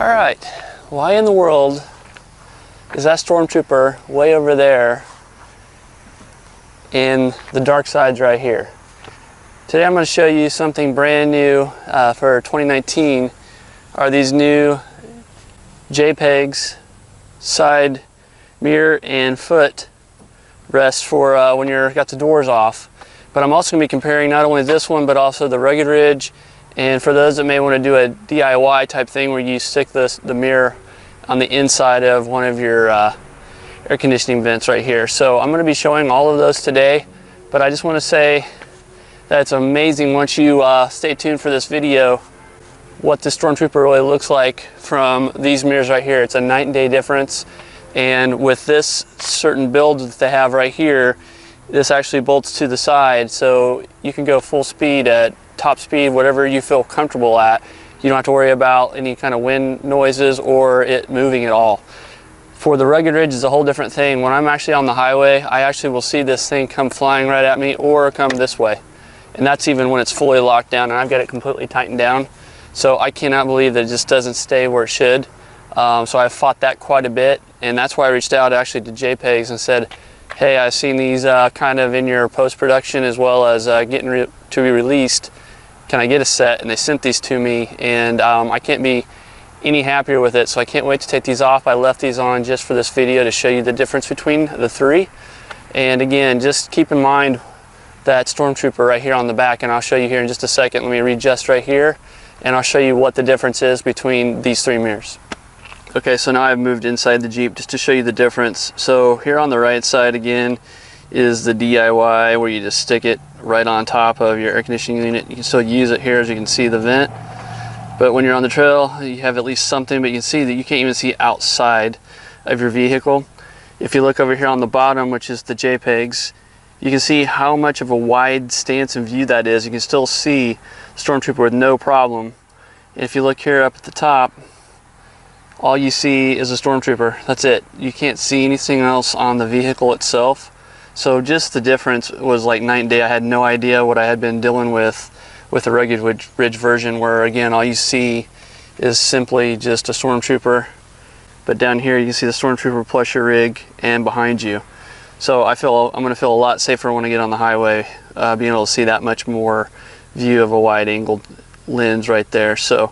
Alright, why in the world is that stormtrooper way over there and the dark side's right here? Today I'm going to show you something brand new for 2019 are these new JPeggz side mirror and foot rests for when you've got the doors off. But I'm also going to be comparing not only this one but also the Rugged Ridge, and for those that may want to do a DIY type thing where you stick the mirror on the inside of one of your air conditioning vents right here. So I'm going to be showing all of those today, but I just want to say that it's amazing once you stay tuned for this video what the Stormtrooper really looks like from these mirrors right here. It's a night and day difference, and with this certain build that they have right here, this actually bolts to the side so you can go full speed at top speed, whatever you feel comfortable at. You don't have to worry about any kind of wind noises or it moving at all. For the Rugged Ridge is a whole different thing. When I'm actually on the highway, I actually will see this thing come flying right at me or come this way. And that's even when it's fully locked down and I've got it completely tightened down. So I cannot believe that it just doesn't stay where it should. So I've fought that quite a bit, and that's why I reached out actually to JPeggz and said, hey, I've seen these kind of in your post-production as well as getting to be released. Can I get a set? And they sent these to me, and I can't be any happier with it, so I can't wait to take these off. I left these on just for this video to show you the difference between the three. And again, just keep in mind that Stormtrooper right here on the back, and I'll show you here in just a second. Let me readjust right here, and I'll show you what the difference is between these three mirrors. Okay, so now I've moved inside the Jeep just to show you the difference. So here on the right side again is the DIY where you just stick it right on top of your air conditioning unit. You can still use it here, as you can see the vent, but when you're on the trail you have at least something, but you can see that you can't even see outside of your vehicle. If you look over here on the bottom, which is the JPeggz, you can see how much of a wide stance and view that is. You can still see Stormtrooper with no problem. And if you look here up at the top, all you see is a Stormtrooper. That's it. You can't see anything else on the vehicle itself. So just the difference was like night and day. I had no idea what I had been dealing with the Rugged Ridge version, where again all you see is simply just a Stormtrooper, but down here you can see the Stormtrooper plus your rig and behind you. So I'm going to feel a lot safer when I get on the highway, being able to see that much more view of a wide angled lens right there. So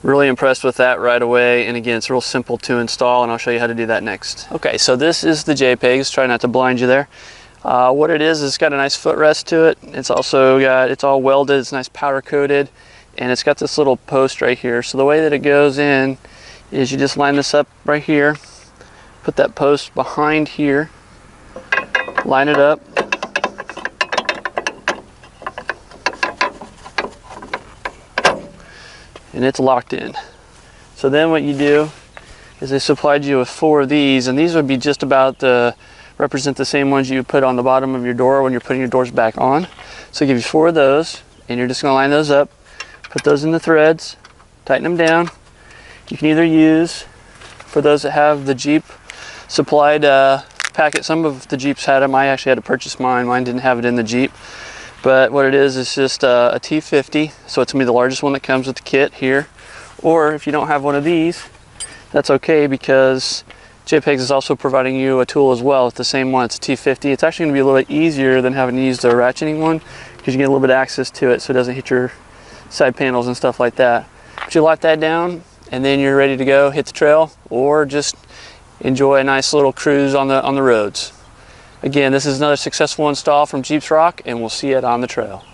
really impressed with that right away, and again it's real simple to install, and I'll show you how to do that next. Okay, so this is the JPeggz. Try not to blind you there. What it is, it's got a nice footrest to it. It's also got, it's all welded, it's nice powder coated, and it's got this little post right here. So the way that it goes in is you just line this up right here, put that post behind here, line it up, and it's locked in. So then what you do is they supplied you with 4 of these, and these would be just about represent the same ones you put on the bottom of your door when you're putting your doors back on. So they give you 4 of those, and you're just going to line those up, put those in the threads, tighten them down. You can either use, for those that have the Jeep supplied packet, some of the Jeeps had them. I actually had to purchase mine. Mine didn't have it in the Jeep. But what it is just a T50, so it's going to be the largest one that comes with the kit here. Or if you don't have one of these, that's okay, because JPeggz is also providing you a tool as well. It's the same one, it's a T50. It's actually going to be a little bit easier than having to use the ratcheting one, because you get a little bit of access to it so it doesn't hit your side panels and stuff like that. But you lock that down, and then you're ready to go hit the trail, or just enjoy a nice little cruise on the roads. Again, this is another successful install from Jeeps Rock, and we'll see it on the trail.